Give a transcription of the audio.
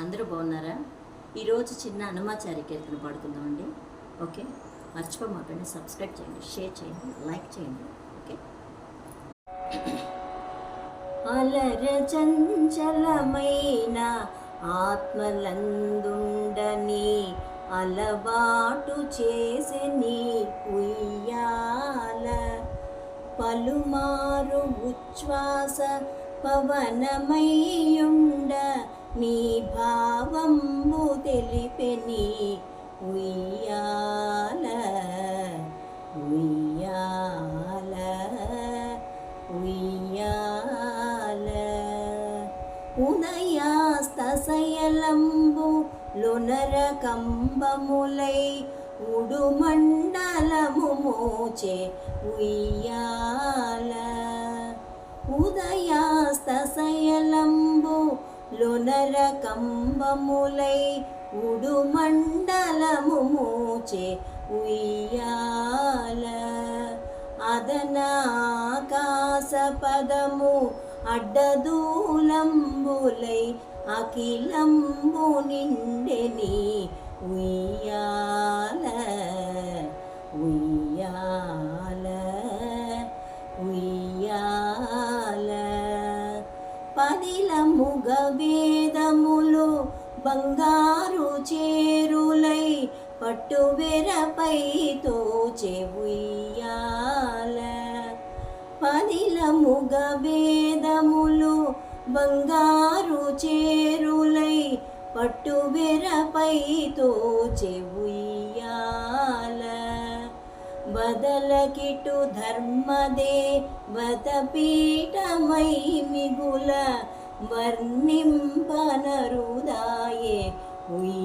అందరూ బాగున్నారా? ఈరోజు చిన్న హనుమాచార్య కీర్తన పాడుకుందామండి. ఓకే, మర్చిపోమాకండి. సబ్స్క్రైబ్ చేయండి, షేర్ చేయండి, లైక్ చేయండి. ఓకే. అలర చంచలమైన ఆత్మలందుండని అలవాటు చేసే నీ ఉయ్యాల, పలుమారు ఉచ్ఛ్వాస పవనమయ్యుండ నీ భావంబు తెలిపెని ఉయ్యాల, ఉయ్యాల, ఉయ్యాల. ఉదయాస్తశయలంబు లొనర కంబములై ఉడుమండలము మోచే ఉయ్యాల, ఉదయాస్తశయలంబు లొనర కంబములై ఉడుమండలము మోచే ఉయ్యాల. అదనాకాశ పదము అడ్డదూలంబులై అఖిలంబు నిండెని ఉయ్యాల, ఉయ్యాల, ఉయ్యాల. పదిలముగ వేదములు బంగారు చేరులై పట్టువెరపై తోచె ఉయ్యాల, పదిలముగ వేదములు బంగారు చేరులై పట్టువెరపై తోచె ఉయ్యాల. బదలకిటు ధర్మదేవత పీఠమై మిగుల వర్ణింపనరుదాయే ఉయ్యాల,